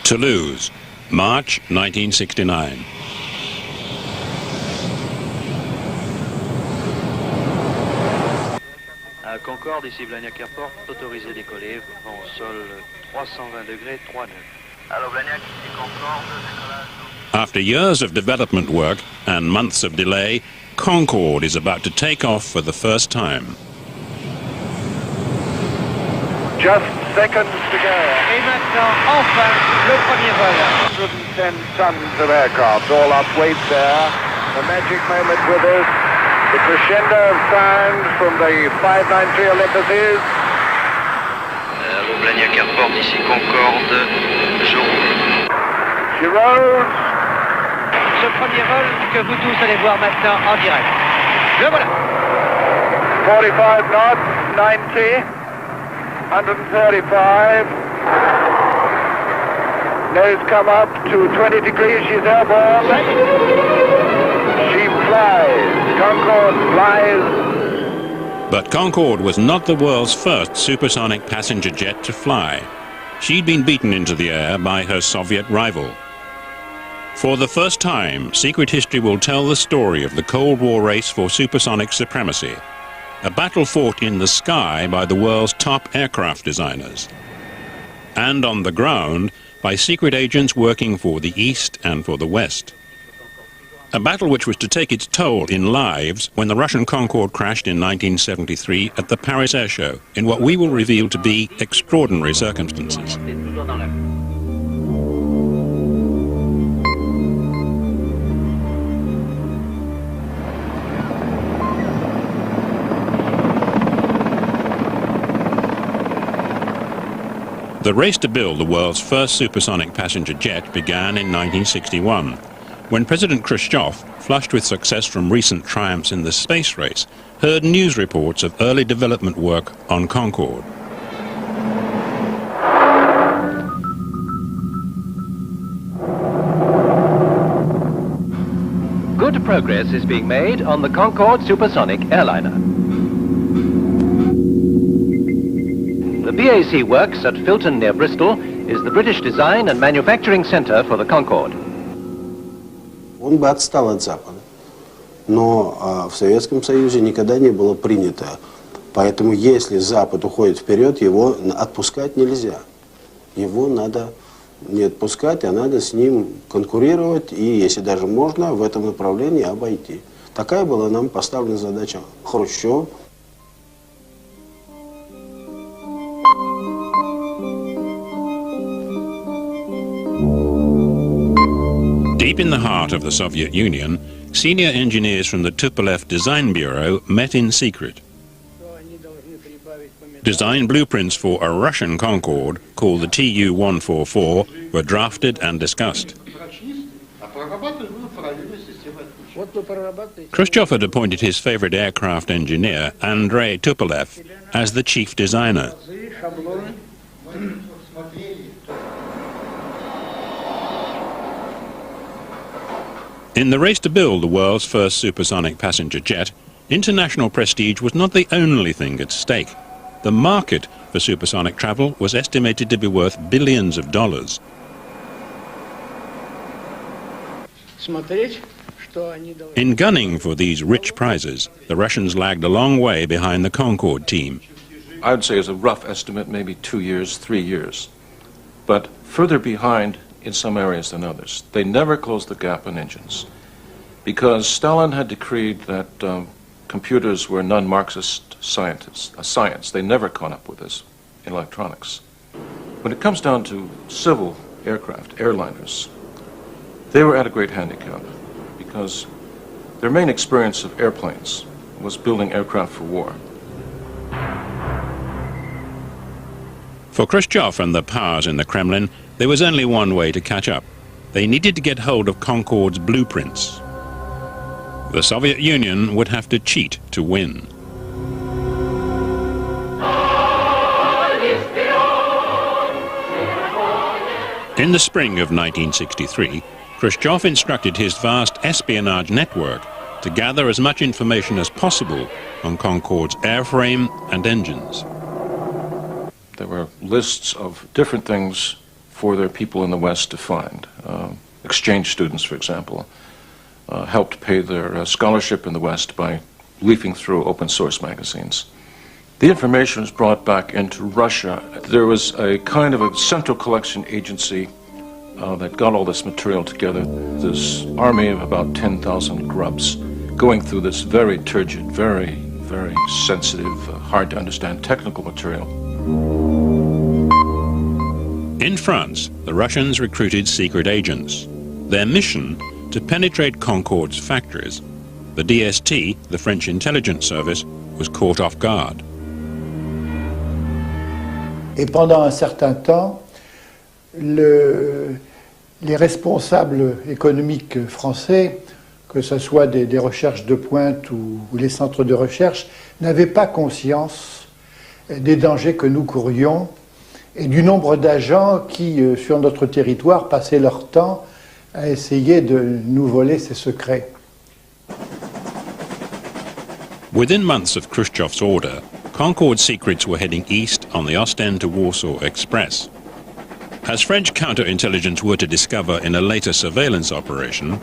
Toulouse, March 1969. À Concorde, ici Blagnac Airport, autorisé décoller, vent au sol 320 degrés, 3 nœuds. Allô Blagnac, ici Concorde, décollage. After years of development work and months of delay, Concorde is about to take off for the first time. Just seconds to go. Et maintenant, enfin, le premier vol. 110 tons of aircraft, all up weight there. The magic moment with us. The crescendo of sound from the 593 Olympus. Allô Blagnac Airport, ici Concorde, je roule. She rose. Ce premier vol que vous tous allez voir maintenant en direct. Le voilà. 45 knots, 90, 135. Nose come up to 20 degrees, she's airborne. She flies. Concorde flies. But Concorde was not the world's first supersonic passenger jet to fly. She'd been beaten into the air by her Soviet rival. For the first time, secret history will tell the story of the Cold War race for supersonic supremacy, a battle fought in the sky by the world's top aircraft designers, and on the ground by secret agents working for the East and for the West. A battle which was to take its toll in lives when the Russian Concorde crashed in 1973 at the Paris Air Show in what we will reveal to be extraordinary circumstances. The race to build the world's first supersonic passenger jet began in 1961, when President Khrushchev, flushed with success from recent triumphs in the space race, heard news reports of early development work on Concorde. Good progress is being made on the Concorde supersonic airliner. The BAC Works at Filton near Bristol is the British design and manufacturing centre for the Concorde. Он бы отстал от Запада, но в Советском Союзе никогда не было принято. Поэтому если Запад уходит вперед, его отпускать нельзя. Его надо не отпускать, а надо с ним конкурировать и, если даже можно, в этом направлении обойти. Такая была нам поставлена задача Хрущева. Deep in the heart of the Soviet Union, senior engineers from the Tupolev Design Bureau met in secret. Design blueprints for a Russian Concorde, called the Tu-144, were drafted and discussed. Khrushchev had appointed his favorite aircraft engineer, Andrei Tupolev, as the chief designer. In the race to build the world's first supersonic passenger jet, international prestige was not the only thing at stake. The market for supersonic travel was estimated to be worth billions of dollars. In gunning for these rich prizes, the Russians lagged a long way behind the Concorde team. I would say as a rough estimate, maybe 2 years, 3 years, but further behind in some areas than others. They never closed the gap in engines because Stalin had decreed that computers were non-Marxist science. They never caught up with this in electronics. When it comes down to civil aircraft, airliners, they were at a great handicap because their main experience of airplanes was building aircraft for war. For Khrushchev and the powers in the Kremlin, there was only one way to catch up. They needed to get hold of Concorde's blueprints. The Soviet Union would have to cheat to win. In the spring of 1963, Khrushchev instructed his vast espionage network to gather as much information as possible on Concorde's airframe and engines. There were lists of different things for their people in the West to find. Exchange students, for example, helped pay their scholarship in the West by leafing through open source magazines. The information was brought back into Russia. There was a kind of a central collection agency that got all this material together, this army of about 10,000 grubs going through this very turgid, very sensitive, hard to understand technical material. In France, the Russians recruited secret agents. Their mission, to penetrate Concorde's factories. The DST, the French intelligence service, was caught off guard. Et pendant un certain temps, les responsables économiques français, que ce soit des recherches de pointe ou les centres de recherche, n'avaient pas conscience des dangers que nous courions et du nombre d'agents qui, sur notre territoire, passaient leur temps à essayer de nous voler ces secrets. Within months of Khrushchev's order, Concorde secrets were heading east on the Ostend to Warsaw Express. As French counterintelligence were to discover in a later surveillance operation,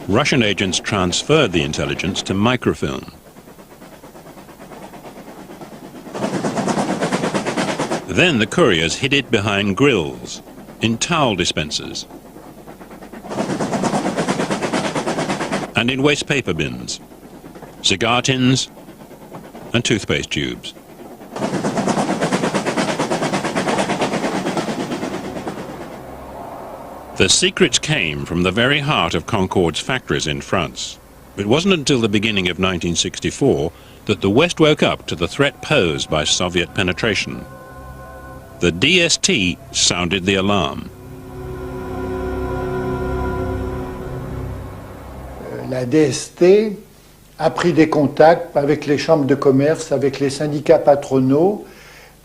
Russian agents transferred the intelligence to microfilm. Then the couriers hid it behind grills, in towel dispensers, and in waste paper bins, cigar tins, and toothpaste tubes. The secrets came from the very heart of Concorde's factories in France. It wasn't until the beginning of 1964 that the West woke up to the threat posed by Soviet penetration. The DST sounded the alarm. La DST a pris des contacts avec les chambres de commerce, avec les syndicats patronaux,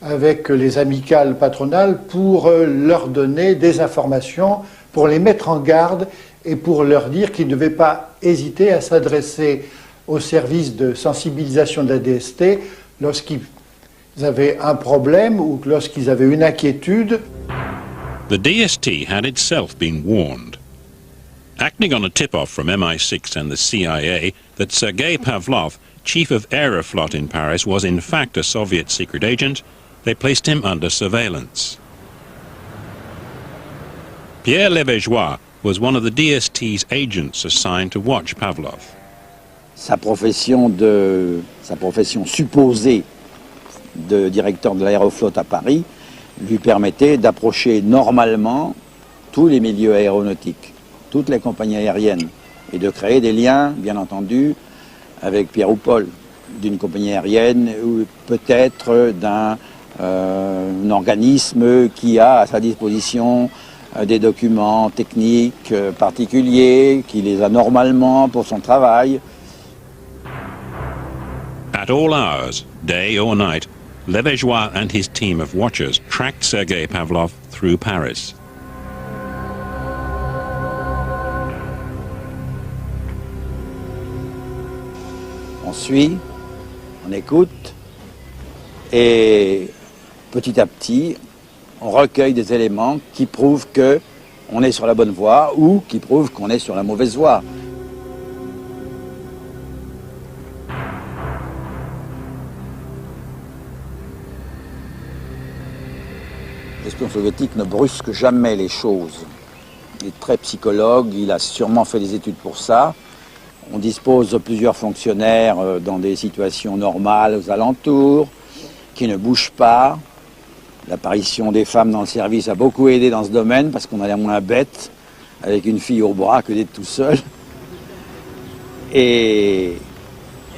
avec les amicales patronales pour leur donner des informations, pour les mettre en garde et pour leur dire qu'ils ne devaient pas hésiter à s'adresser au service de sensibilisation de la DST lorsqu'ils avaient un problème ou lorsqu'ils avaient une inquiétude. The DST had itself been warned. Acting on a tip-off from MI6 and the CIA that Sergei Pavlov, chief of Aeroflot in Paris, was in fact a Soviet secret agent, they placed him under surveillance. Pierre Levégeois was one of the DST's agents assigned to watch Pavlov. Sa profession supposée de directeur de l'Aéroflot à Paris lui permettait d'approcher normalement tous les milieux aéronautiques, toutes les compagnies aériennes, et de créer des liens, bien entendu, avec Pierre ou Paul, d'une compagnie aérienne ou peut-être d'un organisme qui a à sa disposition des documents techniques particuliers, qui les a normalement pour son travail. At all hours, day or night, Levégeois and his team of watchers tracked Sergei Pavlov through Paris. On suit, on écoute, et petit à petit, on recueille des éléments qui prouvent qu'on est sur la bonne voie ou qui prouvent qu'on est sur la mauvaise voie. L'espion soviétique ne brusque jamais les choses. Il est très psychologue, il a sûrement fait des études pour ça. On dispose de plusieurs fonctionnaires dans des situations normales aux alentours, qui ne bougent pas. L'apparition des femmes dans le service a beaucoup aidé dans ce domaine parce qu'on a l'air moins bête avec une fille au bras que d'être tout seul. Et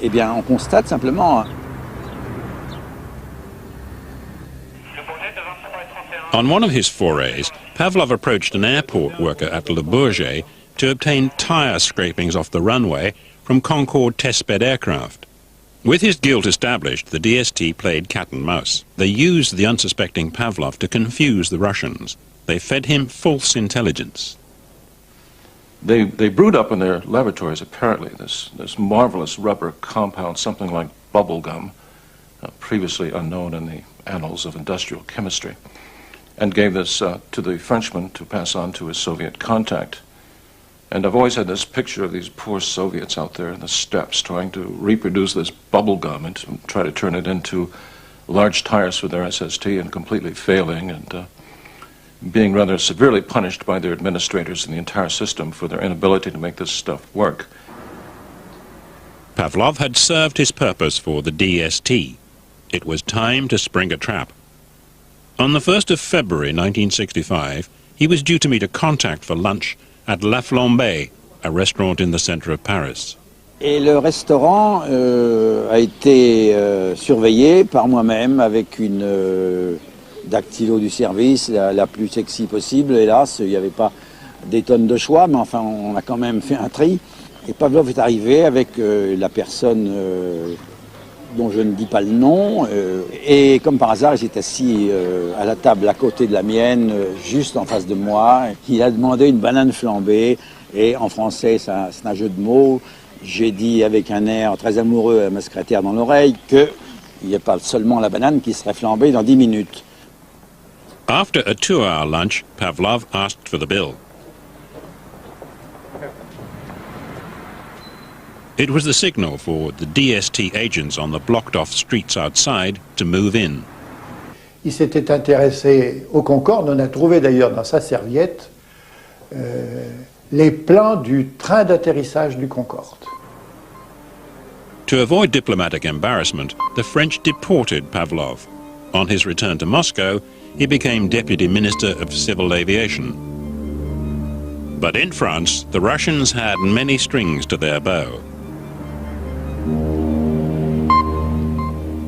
eh bien, on constate simplement. On one of his forays, Pavlov approached an airport worker at Le Bourget to obtain tire scrapings off the runway from Concorde testbed aircraft. With his guilt established, the DST played cat and mouse. They used the unsuspecting Pavlov to confuse the Russians. They fed him false intelligence. They brewed up in their laboratories, apparently, this marvelous rubber compound, something like bubble gum, previously unknown in the annals of industrial chemistry, and gave this to the Frenchman to pass on to his Soviet contact. And I've always had this picture of these poor Soviets out there in the steppes trying to reproduce this bubble gum and try to turn it into large tires for their SST and completely failing and being rather severely punished by their administrators and the entire system for their inability to make this stuff work. Pavlov had served his purpose for the DST. It was time to spring a trap. On the 1st of February 1965, he was due to meet a contact for lunch at La Flambée, a restaurant in the center of Paris. Et le restaurant a été surveillé par moi-même avec une dactylo du service, la plus sexy possible. Hélas, il n'y avait pas des tonnes de choix, mais enfin, on a quand même fait un tri. Et Pavlov est arrivé avec la personne dont je ne dis pas le nom. Et comme par hasard, il s'est assis à la table à côté de la mienne, juste en face de moi. Il a demandé une banane flambée. Et en français, c'est un jeu de mots. J'ai dit avec un air très amoureux à ma secrétaire dans l'oreille qu'il n'y a pas seulement la banane qui serait flambée dans 10 minutes. After a 2-hour lunch, Pavlov asked for the bill. It was the signal for the DST agents on the blocked-off streets outside to move in. Il s'était intéressé au Concorde. On a trouvé d'ailleurs dans sa serviette les plans du train d'atterrissage du Concorde. To avoid diplomatic embarrassment, the French deported Pavlov. On his return to Moscow, he became Deputy Minister of Civil Aviation. But in France, the Russians had many strings to their bow.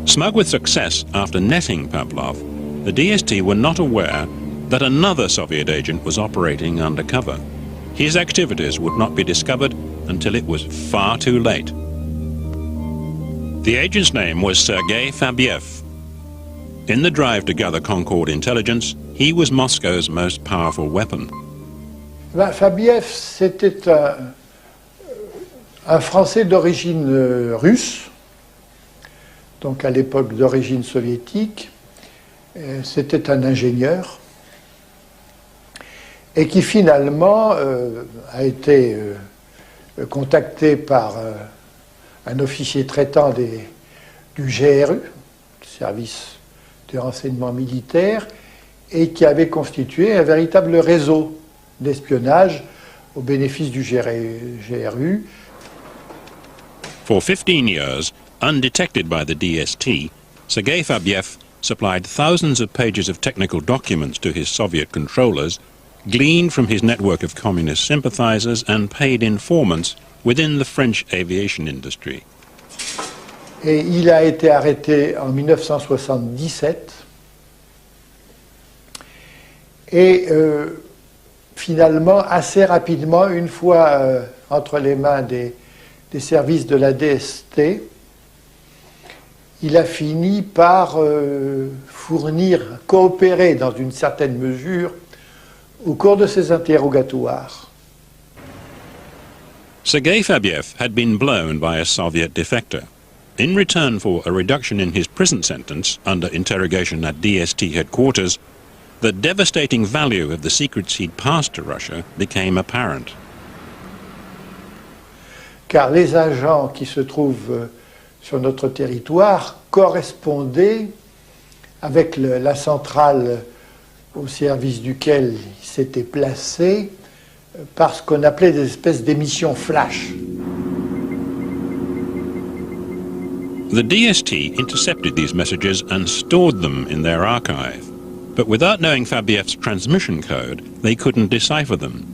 Smug with success after netting Pavlov, the DST were not aware that another Soviet agent was operating undercover. His activities would not be discovered until it was far too late. The agent's name was Sergei Fabiev. In the drive to gather Concorde intelligence, he was Moscow's most powerful weapon. Fabiev, c'était un Français d'origine russe, donc à l'époque d'origine soviétique. C'était un ingénieur et qui finalement a été contacté par un officier traitant du GRU, service de renseignement militaire, et qui avait constitué un véritable réseau d'espionnage au bénéfice du GRU. For 15 years, undetected by the DST, Sergei Fabiev supplied thousands of pages of technical documents to his Soviet controllers, gleaned from his network of communist sympathizers and paid informants within the French aviation industry. Et il a été arrêté en 1977 et finalement, assez rapidement, une fois entre les mains des services de la DST, il a fini par coopérer dans une certaine mesure au cours de ses interrogatoires. Sergei Fabiev had been blown by a Soviet defector. In return for a reduction in his prison sentence under interrogation at DST headquarters, the devastating value of the secrets he'd passed to Russia became apparent. Car les agents qui se trouvent sur notre territoire correspondaient avec la centrale au service duquel il s'était placé par ce qu'on appelait des espèces d'émissions flash. The DST intercepted these messages and stored them in their archive. But without knowing Fabiev's transmission code, they couldn't decipher them.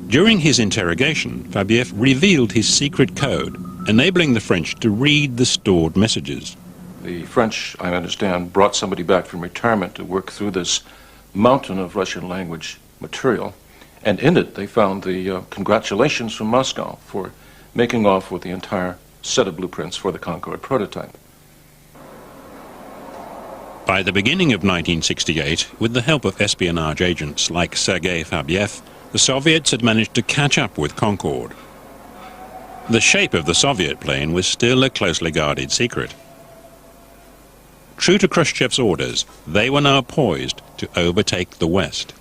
During his interrogation, Fabiev revealed his secret code, enabling the French to read the stored messages. The French, I understand, brought somebody back from retirement to work through this mountain of Russian language material, and in it they found the congratulations from Moscow for making off with the entire set of blueprints for the Concorde prototype. By the beginning of 1968, with the help of espionage agents like Sergei Fabiev, the Soviets had managed to catch up with Concorde. The shape of the Soviet plane was still a closely guarded secret. True to Khrushchev's orders, they were now poised to overtake the West.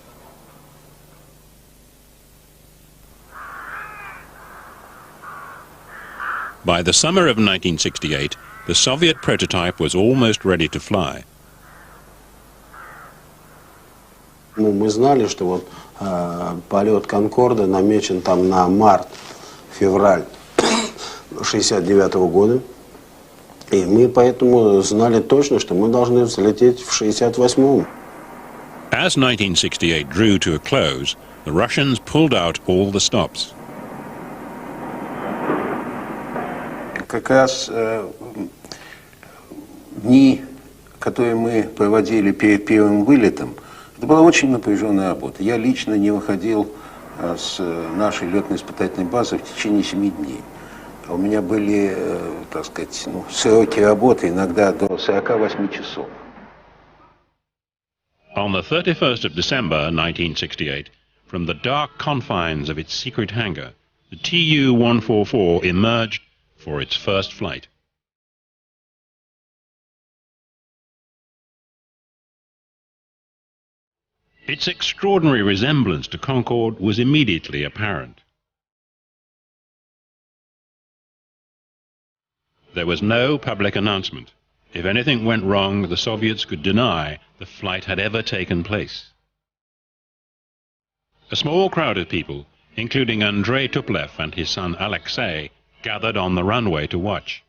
By the summer of 1968, the Soviet prototype was almost ready to fly. Ну, мы знали, что вот полет Конкорда намечен там на март-февраль 69-го года. И мы поэтому знали точно, что мы должны взлететь в 68-м. As 1968 drew to a close, the Russians pulled out all the stops. Как раз дни, которые мы проводили перед первым вылетом, это была очень напряженная работа. Я лично не выходил с нашей летно-испытательной базы в течение 7 дней. У меня были, так сказать, сроки работы иногда до 48 часов. On the 31st of December 1968, from the dark confines of its secret hangar, the Tu-144 emerged for its first flight. Its extraordinary resemblance to Concorde was immediately apparent. There was no public announcement. If anything went wrong, the Soviets could deny the flight had ever taken place. A small crowd of people, including Andrei Tupolev and his son Alexei, gathered on the runway to watch.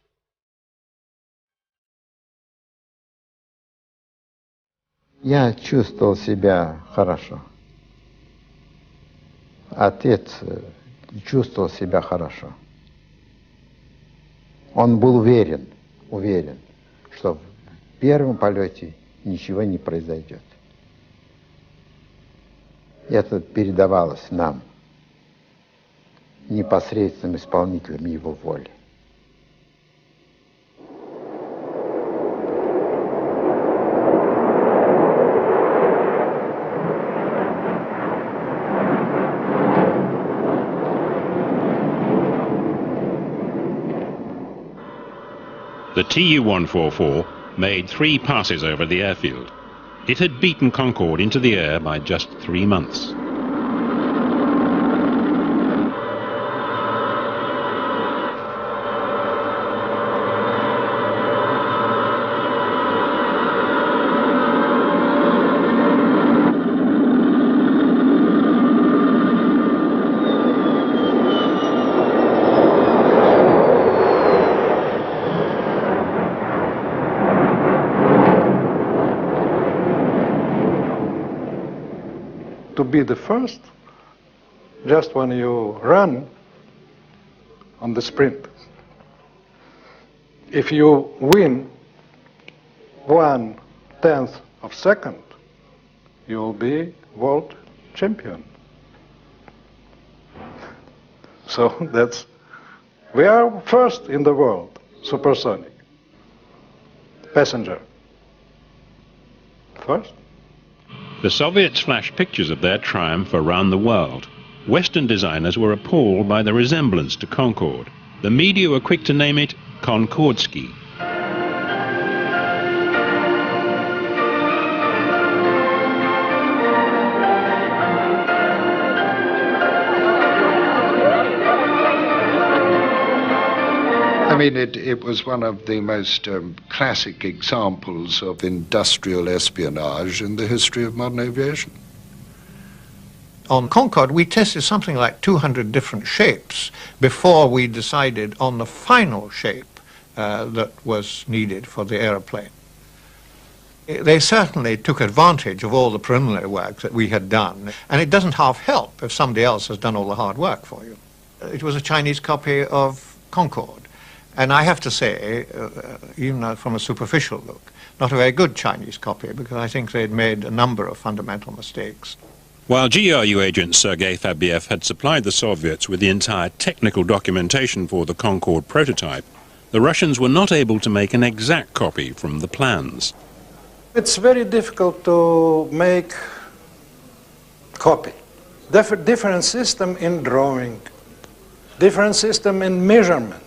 Я чувствовал себя хорошо. Отец чувствовал себя хорошо. Он был уверен, что в первом полете ничего не произойдет. Это передавалось нам, непосредственным исполнителям его воли. The Tu-144 made 3 passes over the airfield. It had beaten Concorde into the air by just 3 months. To be the first, just when you run on the sprint. If you win 1/10 of a second, you will be world champion. So we are first in the world, supersonic. Passenger. First. The Soviets flashed pictures of their triumph around the world. Western designers were appalled by the resemblance to Concorde. The media were quick to name it Concordsky. I mean, it was one of the most classic examples of industrial espionage in the history of modern aviation. On Concorde, we tested something like 200 different shapes before we decided on the final shape that was needed for the aeroplane. They certainly took advantage of all the preliminary work that we had done, and it doesn't half help if somebody else has done all the hard work for you. It was a Chinese copy of Concorde. And I have to say, even from a superficial look, not a very good Chinese copy, because I think they'd made a number of fundamental mistakes. While GRU agent Sergei Fabiev had supplied the Soviets with the entire technical documentation for the Concorde prototype, the Russians were not able to make an exact copy from the plans. It's very difficult to make copy. Different system in drawing, different system in measurement.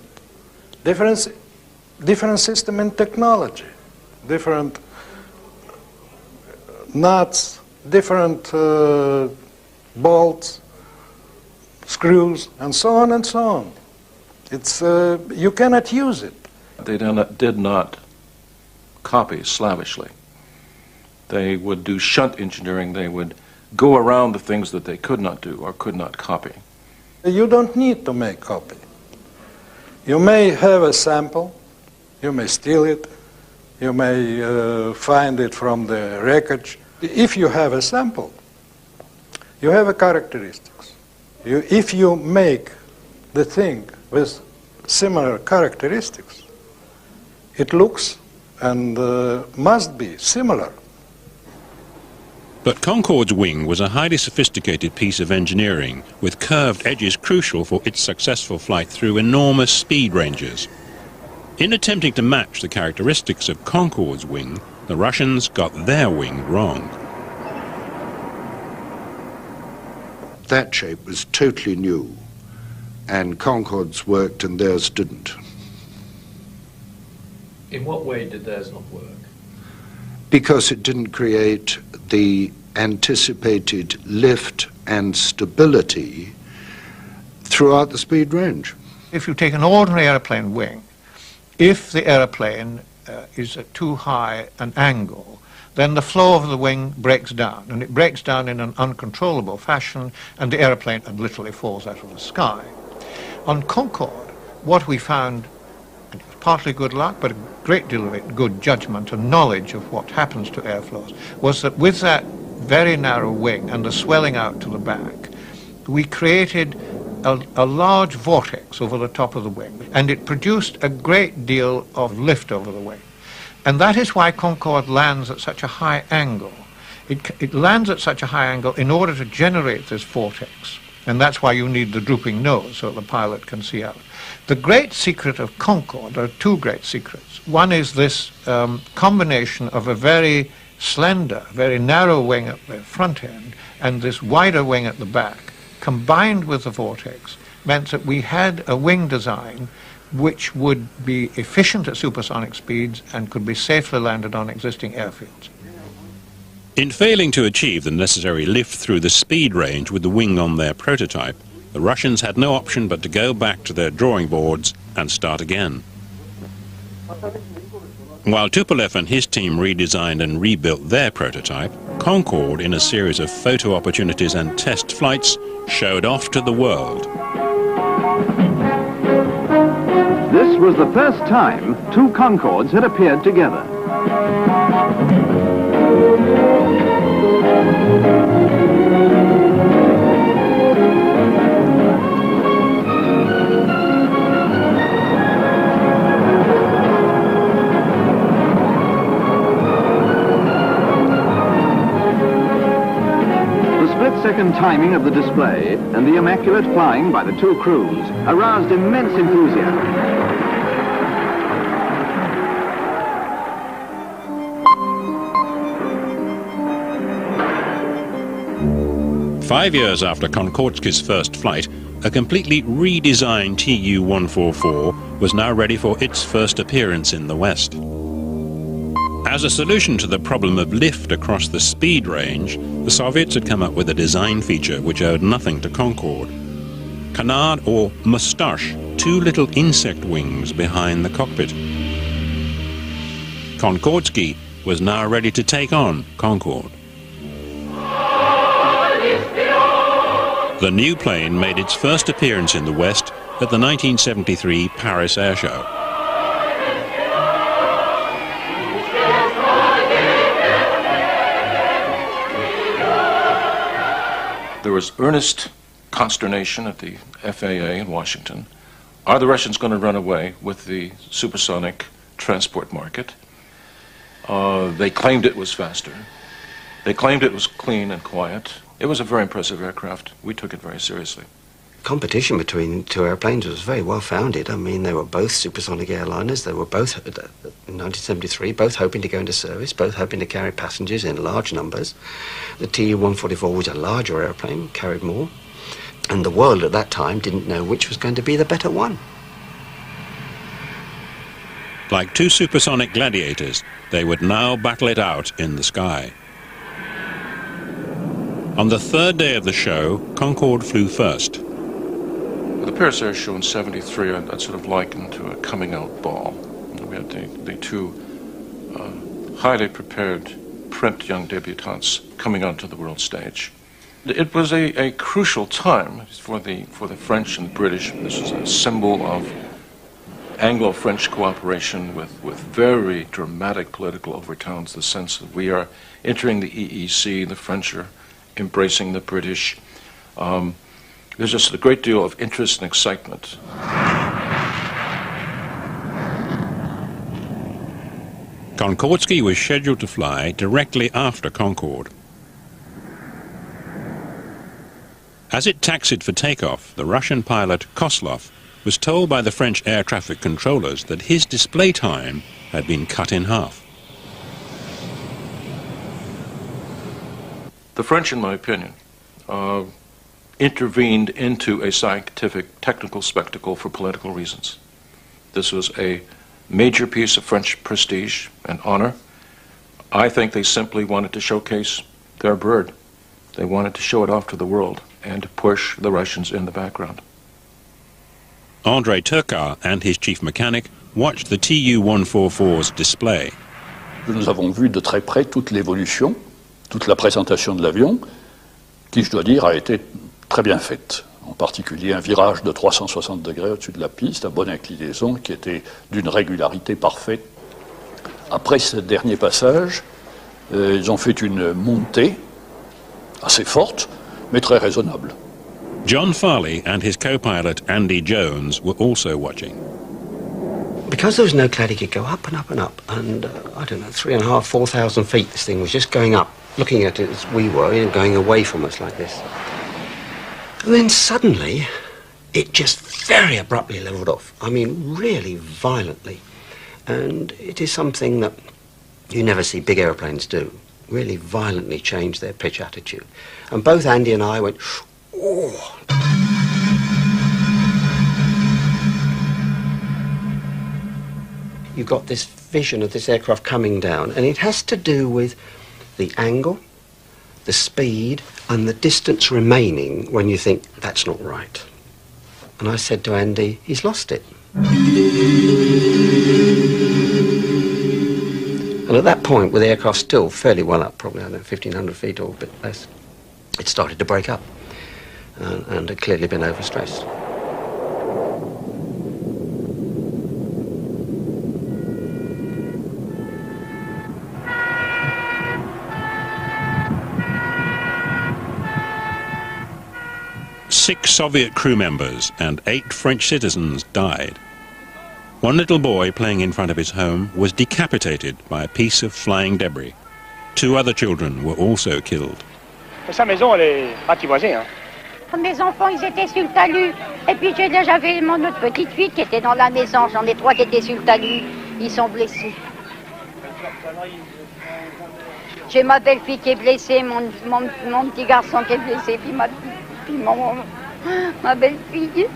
Different system in technology. different nuts, different bolts, screws, and so on and so on. It's, you cannot use it. They did not copy slavishly. They would do shunt engineering. They would go around the things that they could not do or could not copy. You don't need to make copy. You may have a sample, you may steal it, you may find it from the wreckage. If you have a sample, you have a characteristics. If you make the thing with similar characteristics, it looks and must be similar. But Concorde's wing was a highly sophisticated piece of engineering with curved edges crucial for its successful flight through enormous speed ranges. In attempting to match the characteristics of Concorde's wing, the Russians got their wing wrong. That shape was totally new, and Concorde's worked and theirs didn't. In what way did theirs not work? Because it didn't create the anticipated lift and stability throughout the speed range. If you take an ordinary airplane wing, if the airplane is at too high an angle, then the flow of the wing breaks down, and it breaks down in an uncontrollable fashion, and the airplane literally falls out of the sky. On Concorde, what we found, and it was partly good luck, but a great deal of it good judgment and knowledge of what happens to airflows, was that with that very narrow wing and the swelling out to the back, we created a large vortex over the top of the wing, and it produced a great deal of lift over the wing. And that is why Concorde lands at such a high angle. It lands at such a high angle in order to generate this vortex. And that's why you need the drooping nose so the pilot can see out. The great secret of Concorde, there are two great secrets. One is this combination of a very slender, very narrow wing at the front end and this wider wing at the back, combined with the vortex, meant that we had a wing design which would be efficient at supersonic speeds and could be safely landed on existing airfields. In failing to achieve the necessary lift through the speed range with the wing on their prototype, the Russians had no option but to go back to their drawing boards and start again. While Tupolev and his team redesigned and rebuilt their prototype, Concorde, in a series of photo opportunities and test flights, showed off to the world. This was the first time two Concordes had appeared together. Split-second timing of the display and the immaculate flying by the two crews aroused immense enthusiasm. 5 years after Konkordsky's first flight, a completely redesigned Tu-144 was now ready for its first appearance in the West. As a solution to the problem of lift across the speed range, the Soviets had come up with a design feature which owed nothing to Concorde. Canard or moustache, two little insect wings behind the cockpit. Konkordsky was now ready to take on Concorde. The new plane made its first appearance in the West at the 1973 Paris Air Show. There was earnest consternation at the FAA in Washington. Are the Russians going to run away with the supersonic transport market? They claimed it was faster. They claimed it was clean and quiet. It was a very impressive aircraft. We took it very seriously. Competition between two airplanes was very well founded. I mean, they were both supersonic airliners. They were both, in 1973, both hoping to go into service, both hoping to carry passengers in large numbers. The Tu-144 was a larger airplane, carried more. And the world at that time didn't know which was going to be the better one. Like two supersonic gladiators, they would now battle it out in the sky. On the third day of the show, Concorde flew first. The Paris Air Show in '73, I'd sort of likened to a coming-out ball. We had the two highly prepared, prompt young debutantes coming onto the world stage. It was a crucial time for the French and British. This was a symbol of Anglo-French cooperation with very dramatic political overtones, the sense that we are entering the EEC, the French are embracing the British. There's just a great deal of interest and excitement. Konkordsky was scheduled to fly directly after Concorde. As it taxied for takeoff, the Russian pilot Koslov was told by the French air traffic controllers that his display time had been cut in half. The French, in my opinion, intervened into a scientific, technical spectacle for political reasons. This was a major piece of French prestige and honor. I think they simply wanted to showcase their bird. They wanted to show it off to the world and to push the Russians in the background. André Turcat and his chief mechanic watched the Tu-144's display. Nous avons vu de très près toute l'évolution, toute la présentation de l'avion, qui, je dois dire, a été très bien faite. En particulier un virage de 360 degrés au-dessus de la piste, à bonne inclinaison, qui était d'une régularité parfaite. Après ce dernier passage, ils ont fait une montée assez forte, mais très raisonnable. John Farley and his co-pilot Andy Jones were also watching. Because there was no cloud, he could go up and up and up, and I don't know, 3,500, 4,000 feet this thing was just going up, looking at it as we were, going away from us like this. And then suddenly, it just very abruptly levelled off. I mean, really violently. And it is something that you never see big aeroplanes do, really violently change their pitch attitude. And both Andy and I went, oh. You got this vision of this aircraft coming down, and it has to do with the angle, the speed, and the distance remaining when you think, that's not right. And I said to Andy, he's lost it. And at that point, with the aircraft still fairly well up, probably, I don't know, 1,500 feet or a bit less, it started to break up and had clearly been overstressed. Six Soviet crew members and 8 French citizens died. One little boy playing in front of his home was decapitated by a piece of flying debris. 2 other children were also killed. Sa maison, elle est anti-voisin, hein. Mes enfants, ils étaient sur le talus. Et puis j'avais mon autre petite fille qui était dans la maison. J'en ai 3 qui étaient sur le talus. Ils sont blessés. J'ai ma belle-fille qui est blessée, mon petit garçon qui est blessé, puis ma belle-fille.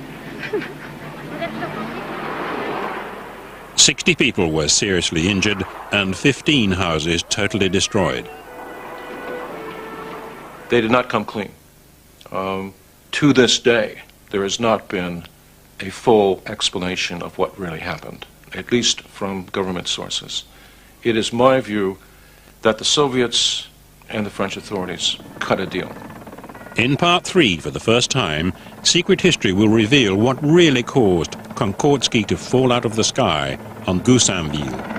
60 people were seriously injured and 15 houses totally destroyed. They did not come clean. To this day, there has not been a full explanation of what really happened, at least from government sources. It is my view that the Soviets and the French authorities cut a deal. In part 3, for the first time, Secret History will reveal what really caused Konkordsky to fall out of the sky on Goussainville.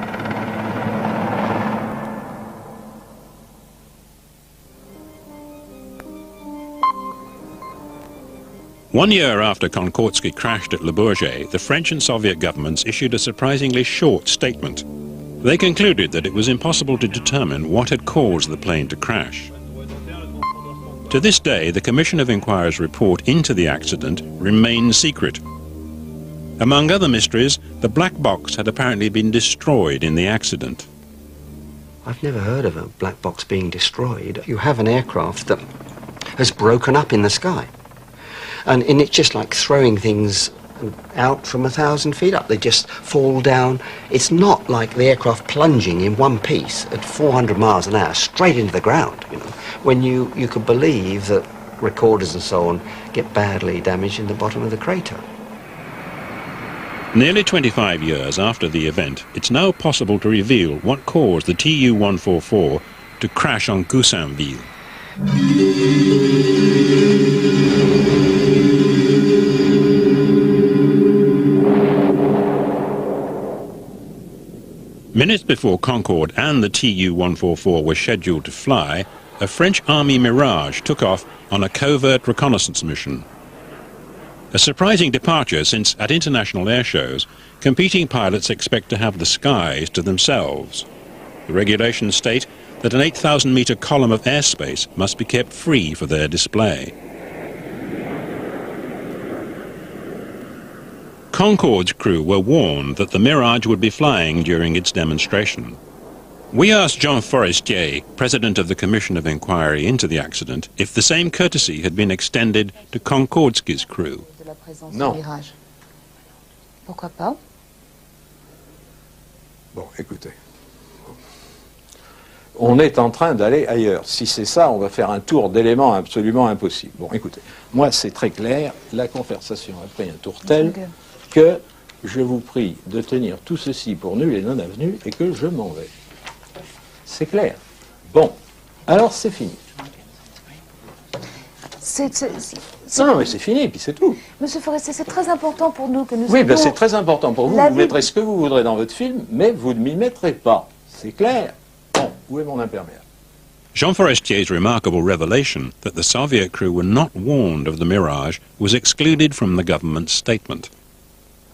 One year after Konkordsky crashed at Le Bourget, the French and Soviet governments issued a surprisingly short statement. They concluded that it was impossible to determine what had caused the plane to crash. To this day, the Commission of Inquiry's report into the accident remains secret. Among other mysteries, the black box had apparently been destroyed in the accident. I've never heard of a black box being destroyed. You have an aircraft that has broken up in the sky. And it's just like throwing things out from 1,000 feet up. They just fall down. It's not like the aircraft plunging in one piece at 400 miles an hour straight into the ground, you know, when you could believe that recorders and so on get badly damaged in the bottom of the crater. Nearly 25 years after the event, it's now possible to reveal what caused the Tu-144 to crash on Goussainville. Minutes before Concorde and the Tu-144 were scheduled to fly, a French Army Mirage took off on a covert reconnaissance mission. A surprising departure, since at international air shows, competing pilots expect to have the skies to themselves. The regulations state that an 8,000-meter column of airspace must be kept free for their display. Concorde's crew were warned that the Mirage would be flying during its demonstration. We asked Jean Forestier, president of the Commission of Inquiry into the accident, if the same courtesy had been extended to Concordski's crew. Non. Pourquoi pas? Bon, écoutez. On est en train d'aller ailleurs. Si c'est ça, on va faire un tour d'éléments absolument impossible. Bon, écoutez, moi c'est très clair, la conversation a pris un tour tel que je vous prie de tenir tout ceci pour nul et non avenu et que je m'en vais. C'est clair. Bon, alors c'est fini. Non, mais c'est fini, puis c'est tout. Monsieur Forestier, c'est très important pour nous que nous... Oui, ben c'est très important pour vous. Vous mettrez ce que vous voudrez dans votre film, mais vous ne m'y mettrez pas. C'est clair. Bon, où est mon imperméable? Jean Forestier's remarkable revelation that the Soviet crew were not warned of the Mirage was excluded from the government's statement.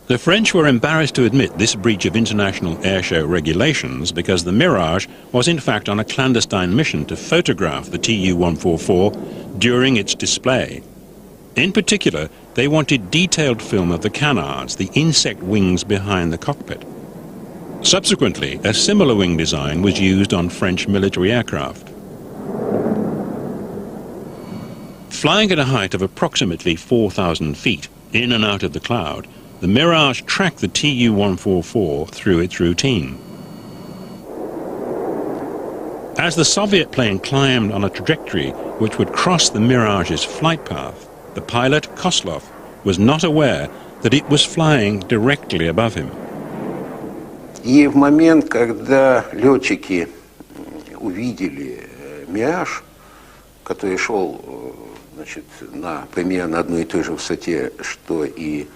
The French were embarrassed to admit this breach of international airshow regulations because the Mirage was in fact on a clandestine mission to photograph the Tu-144 during its display. In particular, they wanted detailed film of the canards, the insect wings behind the cockpit. Subsequently, a similar wing design was used on French military aircraft. Flying at a height of approximately 4,000 feet, in and out of the cloud, the Mirage tracked the Tu-144 through its routine. As the Soviet plane climbed on a trajectory which would cross the Mirage's flight path, the pilot, Koslov, was not aware that it was flying directly above him. И в момент, когда летчики увидели «Мираж», который шел, значит, примерно на одной и той же высоте, что и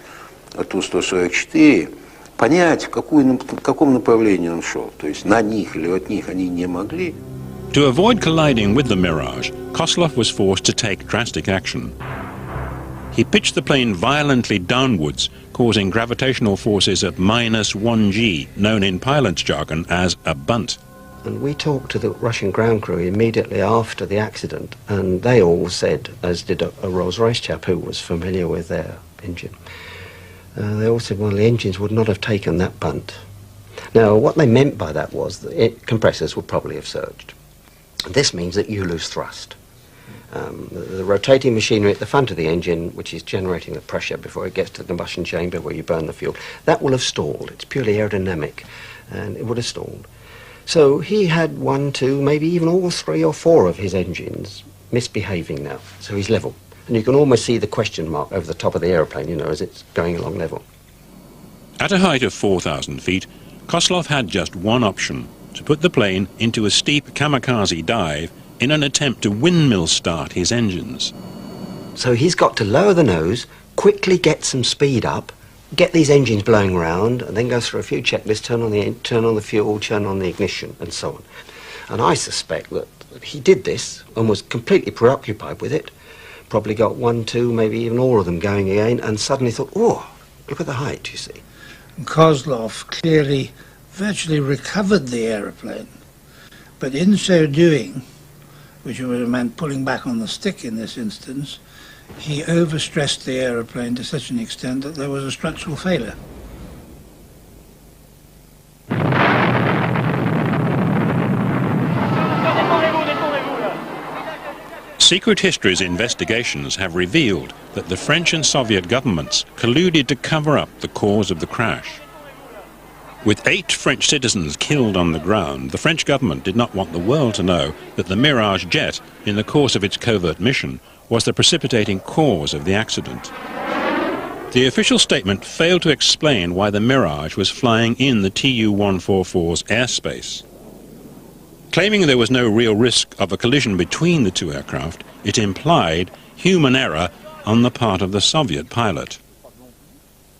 Ту-144, понять, в каком направлении он шел, то есть на них или от них, они не могли. To avoid colliding with the Mirage, Koslov was forced to take drastic action. He pitched the plane violently downwards, causing gravitational forces at -1g, known in pilot's jargon as a bunt. And we talked to the Russian ground crew immediately after the accident, and they all said, as did a Rolls-Royce chap who was familiar with their engine, they all said, well, the engines would not have taken that bunt. Now, what they meant by that was that compressors would probably have surged. This means that you lose thrust. The rotating machinery at the front of the engine, which is generating the pressure before it gets to the combustion chamber where you burn the fuel, that will have stalled. It's purely aerodynamic, and it would have stalled. So he had 1, 2, maybe even all 3 or 4 of his engines misbehaving now. So he's level. And you can almost see the question mark over the top of the aeroplane, you know, as it's going along level. At a height of 4,000 feet, Koslov had just one option, to put the plane into a steep kamikaze dive in an attempt to windmill start his engines. So he's got to lower the nose, quickly get some speed up, get these engines blowing around, and then go through a few checklists, turn on the fuel, turn on the ignition, and so on. And I suspect that he did this and was completely preoccupied with it, probably got 1, 2, maybe even all of them going again, and suddenly thought, oh, look at the height, you see. Koslov clearly virtually recovered the aeroplane, but in so doing, which would have meant pulling back on the stick in this instance, he overstressed the aeroplane to such an extent that there was a structural failure. Secret History's investigations have revealed that the French and Soviet governments colluded to cover up the cause of the crash. With 8 French citizens killed on the ground, the French government did not want the world to know that the Mirage jet, in the course of its covert mission, was the precipitating cause of the accident. The official statement failed to explain why the Mirage was flying in the Tu-144's airspace. Claiming there was no real risk of a collision between the two aircraft, it implied human error on the part of the Soviet pilot.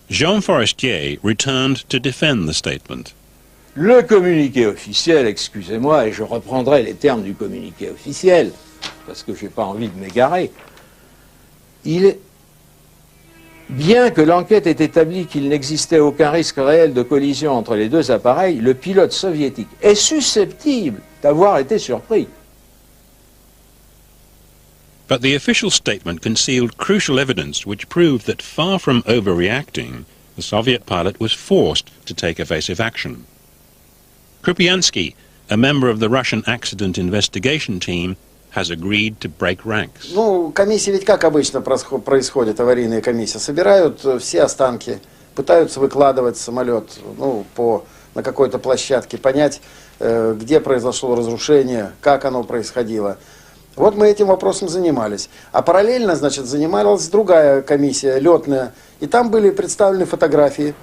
Jean Forestier returned to defend the statement. Le communiqué officiel, excusez-moi, et je reprendrai les termes du communiqué officiel, parce que je n'ai pas envie de m'égarer, bien que l'enquête ait établi qu'il n'existait aucun risque réel de collision entre les deux appareils, le pilote soviétique est susceptible d'avoir été surpris. But the official statement concealed crucial evidence which proved that far from overreacting, the Soviet pilot was forced to take evasive action. Krupyansky, a member of the Russian accident investigation team, has agreed to break ranks. Ну, комиссии ведь как обычно происходит, аварийные комиссии. Собирают все останки, пытаются выкладывать самолет на какой-то площадке, понять, где произошло разрушение, как оно происходило. Вот мы этим вопросом занимались. А параллельно, значит, занималась другая комиссия, летная. И там были представлены фотографии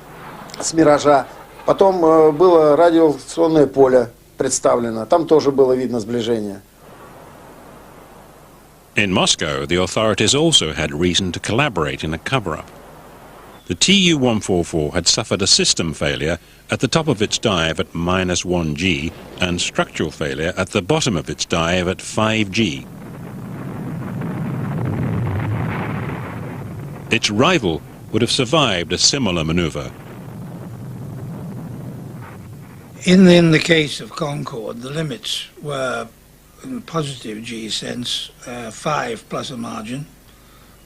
с «Миража». Потом было радиолокационное поле представлено. Там тоже было видно сближение. In Moscow, the authorities also had reason to collaborate in a cover-up. The Tu-144 had suffered a system failure at the top of its dive at -1G and structural failure at the bottom of its dive at 5G. Its rival would have survived a similar maneuver. In the case of Concorde, the limits were, in the positive G sense, 5 plus a margin,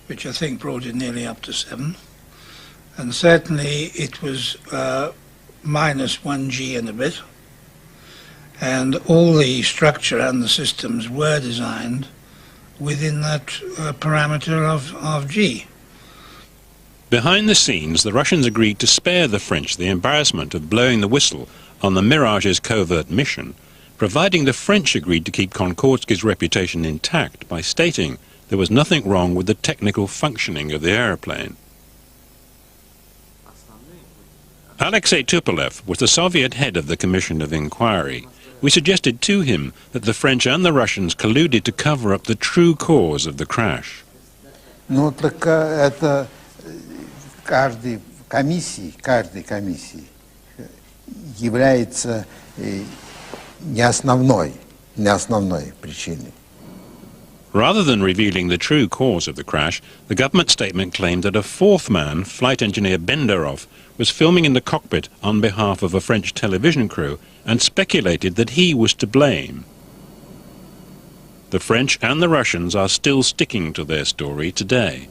which I think brought it nearly up to 7. And certainly it was -1G and a bit. And all the structure and the systems were designed within that parameter of G. Behind the scenes, the Russians agreed to spare the French the embarrassment of blowing the whistle on the Mirage's covert mission, providing the French agreed to keep Konkordsky's reputation intact by stating there was nothing wrong with the technical functioning of the aeroplane. Alexei Tupolev was the Soviet head of the Commission of Inquiry. We suggested to him that the French and the Russians colluded to cover up the true cause of the crash. Ну, так это каждой комиссии является не основной причиной. Rather than revealing the true cause of the crash, the government statement claimed that a fourth man, flight engineer Benderov, was filming in the cockpit on behalf of a French television crew and speculated that he was to blame. The French and the Russians are still sticking to their story today.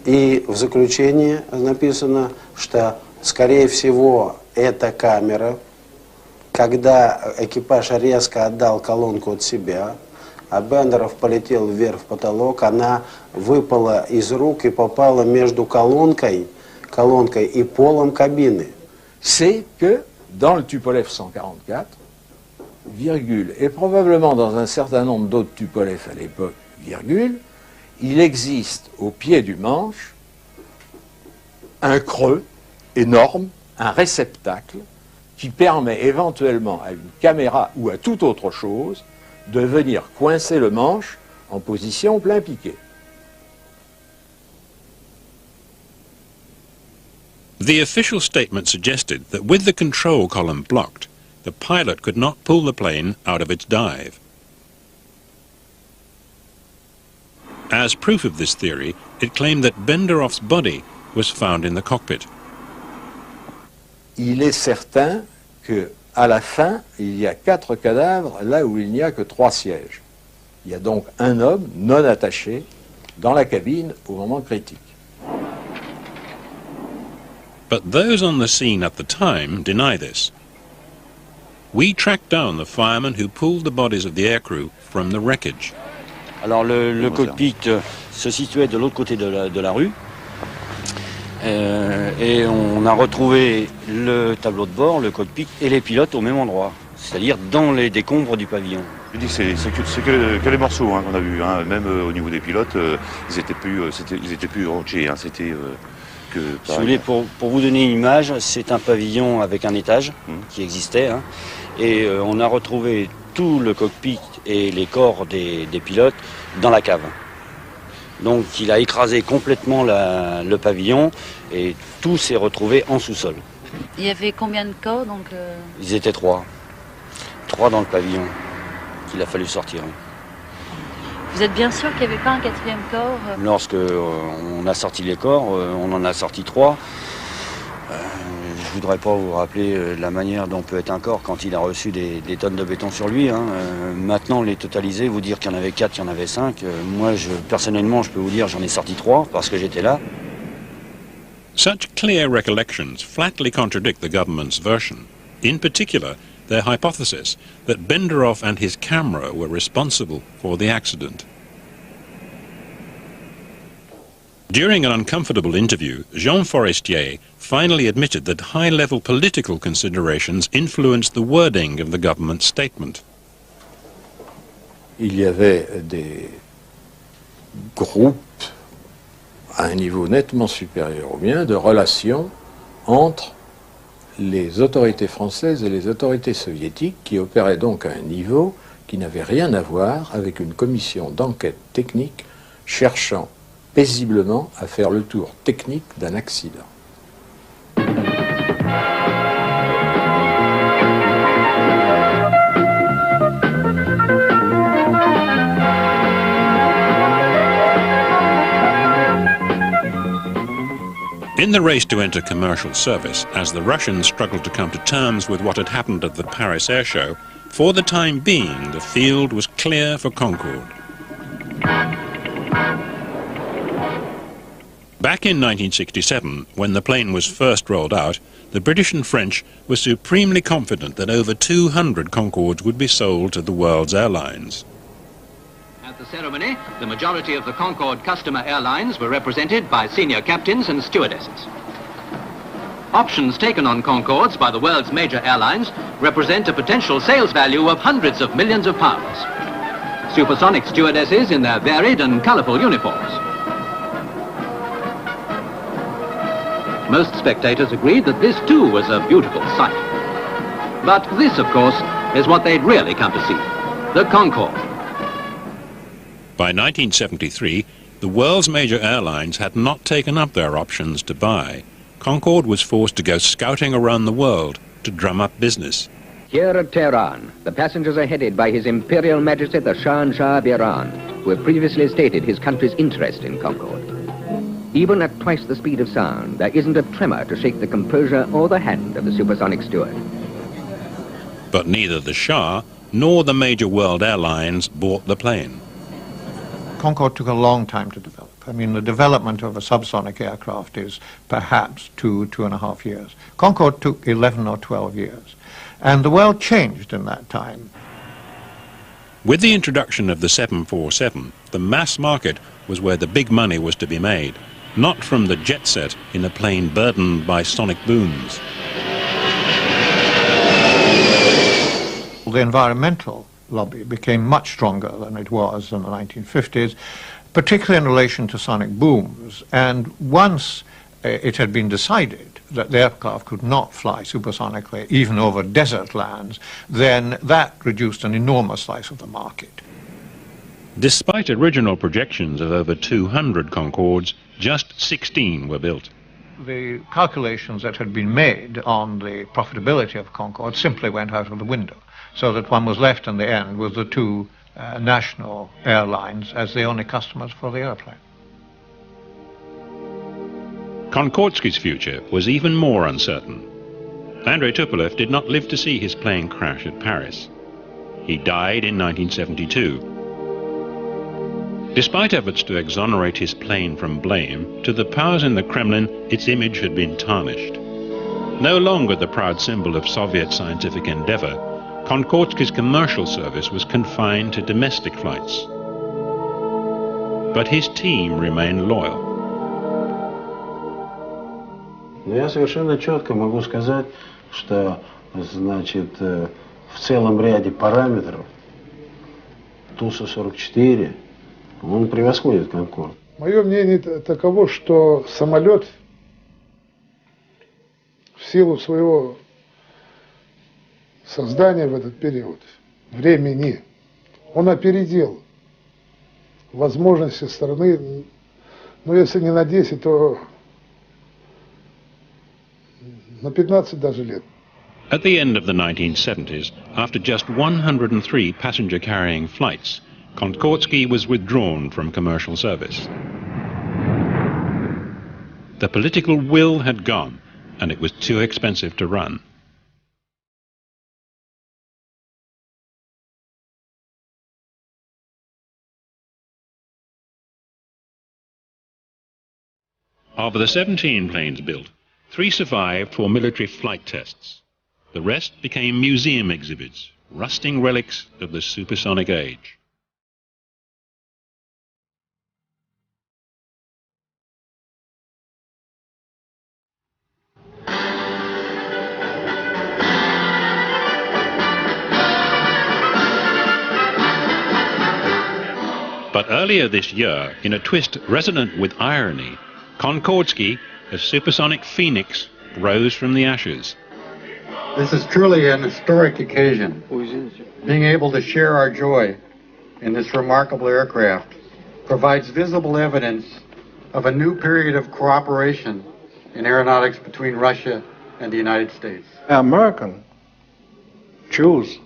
И в заключении написано, что, скорее всего, эта камера, когда экипаж резко отдал колонку от себя, а Бендеров полетел вверх в потолок, она выпала из рук и попала между колонкой и полом кабины. C'est que dans le Tupolev 144, virgule, et probablement dans un certain nombre d'autres Tupolev à l'époque, virgule, il existe au pied du manche un creux énorme, un réceptacle qui permet éventuellement à une caméra ou à toute autre chose de venir coincer le manche en position plein piqué. The official statement suggested that with the control column blocked, the pilot could not pull the plane out of its dive. As proof of this theory, it claimed that Benderov's body was found in the cockpit. Il est certain que à la fin, il y a 4 cadavres là où il n'y a que 3 sièges. Il y a donc un homme non attaché dans la cabine au moment critique. But those on the scene at the time deny this. We tracked down the firemen who pulled the bodies of the aircrew from the wreckage. Alors le cockpit se situait de l'autre côté de la rue. Et on a retrouvé le tableau de bord, le cockpit et les pilotes au même endroit, c'est-à-dire dans les décombres du pavillon. Je dis c'est que les morceaux qu'on a vus, hein. Même au niveau des pilotes, ils étaient plus rangés, hein. C'était que. Si vous voulez, pour vous donner une image, c'est un pavillon avec un étage qui existait, hein. Et on a retrouvé tout le cockpit et les corps des pilotes dans la cave. Donc il a écrasé complètement le pavillon et tout s'est retrouvé en sous-sol. Il y avait combien de corps donc Ils étaient 3. 3 dans le pavillon qu'il a fallu sortir. Vous êtes bien sûr qu'il n'y avait pas un 4e corps Lorsque on a sorti les corps, on en a sorti 3. Je ne voudrais pas vous rappeler la manière dont peut être un corps quand il a reçu des tonnes de béton sur lui, hein. Maintenant, les totaliser, vous dire qu'il y en avait 4, qu'il y en avait 5. Moi, personnellement, je peux vous dire j'en ai sorti 3 parce que j'étais là. Such clear recollections flatly contradict the government's version. In particular, their hypothesis that Benderoff and his camera were responsible for the accident. During an uncomfortable interview, Jean Forestier finally admitted that high-level political considerations influenced the wording of the government statement. Il y avait des groupes à un niveau nettement supérieur au mien de relations entre les autorités françaises et les autorités soviétiques qui opéraient donc à un niveau qui n'avait rien à voir avec une commission d'enquête technique cherchant paisiblement à faire le tour technique d'un accident. In the race to enter commercial service, as the Russians struggled to come to terms with what had happened at the Paris Air Show, for the time being the field was clear for Concorde. Back in 1967, when the plane was first rolled out, the British and French were supremely confident that over 200 Concordes would be sold to the world's airlines. At the ceremony, the majority of the Concorde customer airlines were represented by senior captains and stewardesses. Options taken on Concordes by the world's major airlines represent a potential sales value of hundreds of millions of pounds. Supersonic stewardesses in their varied and colourful uniforms. Most spectators agreed that this too was a beautiful sight. But this, of course, is what they'd really come to see, the Concorde. By 1973, the world's major airlines had not taken up their options to buy. Concorde was forced to go scouting around the world to drum up business. Here at Tehran, the passengers are headed by His Imperial Majesty the Shah of Iran, who had previously stated his country's interest in Concorde. Even at twice the speed of sound, there isn't a tremor to shake the composure or the hand of the supersonic steward. But neither the Shah nor the major world airlines bought the plane. Concorde took a long time to develop. I mean, the development of a subsonic aircraft is perhaps 2.5 years. Concorde took 11 or 12 years. And the world changed in that time. With the introduction of the 747, the mass market was where the big money was to be made, not from the jet set in a plane burdened by sonic booms. The environmental lobby became much stronger than it was in the 1950s, particularly in relation to sonic booms. And once it had been decided that the aircraft could not fly supersonically, even over desert lands, then that reduced an enormous slice of the market. Despite original projections of over 200 Concordes, just 16 were built. The calculations that had been made on the profitability of Concorde simply went out of the window, so that one was left in the end with the two national airlines as the only customers for the airplane. Konkordsky's future was even more uncertain. Andrei Tupolev did not live to see his plane crash at Paris. He died in 1972. Despite efforts to exonerate his plane from blame, to the powers in the Kremlin, its image had been tarnished. No longer the proud symbol of Soviet scientific endeavor, Konkordsky's commercial service was confined to domestic flights. but his team remained loyal. Но я совершенно четко могу сказать, что, значит, в целом ряде параметров Ту-144 он превосходит Конкорд. Мое мнение таково, что самолет в силу своего создания в этот период времени, он опередил возможности страны, ну если не на 10, то на 15 даже лет. At the end of the 1970s, after just 103 passenger-carrying flights, Konkordsky was withdrawn from commercial service. The political will had gone, and it was too expensive to run. Of the 17 planes built, 3 survived for military flight tests. The rest became museum exhibits, rusting relics of the supersonic age. But earlier this year, in a twist resonant with irony, Konkordsky, a supersonic phoenix, rose from the ashes. This is truly an historic occasion. Being able to share our joy in this remarkable aircraft provides visible evidence of a new period of cooperation in aeronautics between Russia and the United States. American choose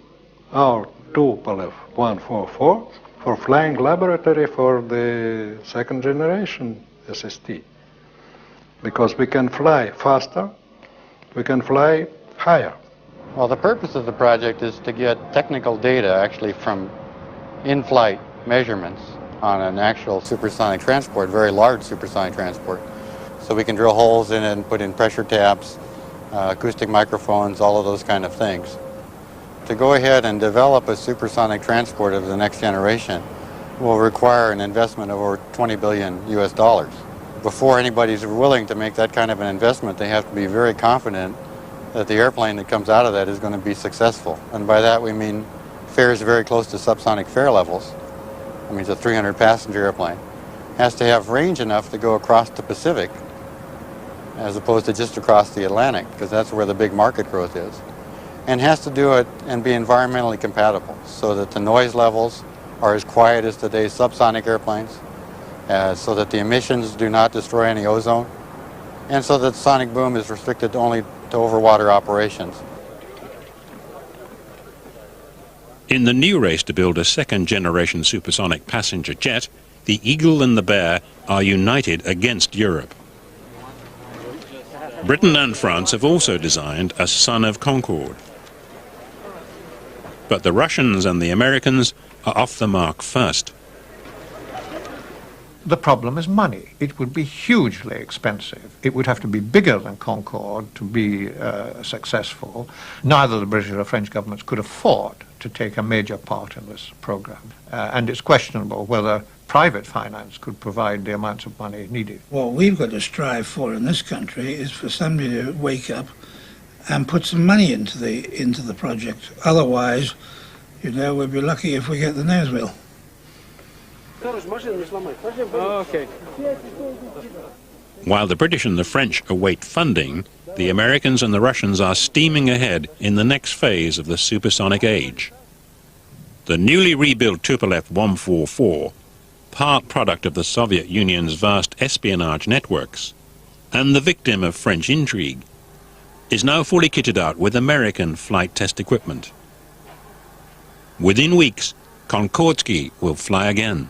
our Tupolev 144 for flying laboratory for the second generation SST. Because we can fly faster, we can fly higher. Well, the purpose of the project is to get technical data actually from in-flight measurements on an actual supersonic transport, very large supersonic transport. So we can drill holes in it and put in pressure taps, acoustic microphones, all of those kind of things. To go ahead and develop a supersonic transport of the next generation will require an investment of over $20 billion US. Before anybody's willing to make that kind of an investment, they have to be very confident that the airplane that comes out of that is going to be successful. And by that we mean fares very close to subsonic fare levels. I mean, it's a 300-passenger airplane. Has to have range enough to go across the Pacific as opposed to just across the Atlantic, because that's where the big market growth is. And has to do it and be environmentally compatible so that the noise levels are as quiet as today's subsonic airplanes, so that the emissions do not destroy any ozone, and so that sonic boom is restricted only to overwater operations. In the new race to build a second-generation supersonic passenger jet, the Eagle and the Bear are united against Europe. Britain and France have also designed a son of Concorde. But the Russians and the Americans are off the mark first. The problem is money. It would be hugely expensive. It would have to be bigger than Concorde to be successful. Neither the British or French governments could afford to take a major part in this program. And it's questionable whether private finance could provide the amounts of money needed. What we've got to strive for in this country is for somebody to wake up and put some money into the project. Otherwise, you know, we'll be lucky if we get the nose wheel. Okay. While the British and the French await funding, the Americans and the Russians are steaming ahead in the next phase of the supersonic age. The newly rebuilt Tupolev 144, part product of the Soviet Union's vast espionage networks, and the victim of French intrigue, is now fully kitted out with American flight test equipment. Within weeks, Konkordsky will fly again.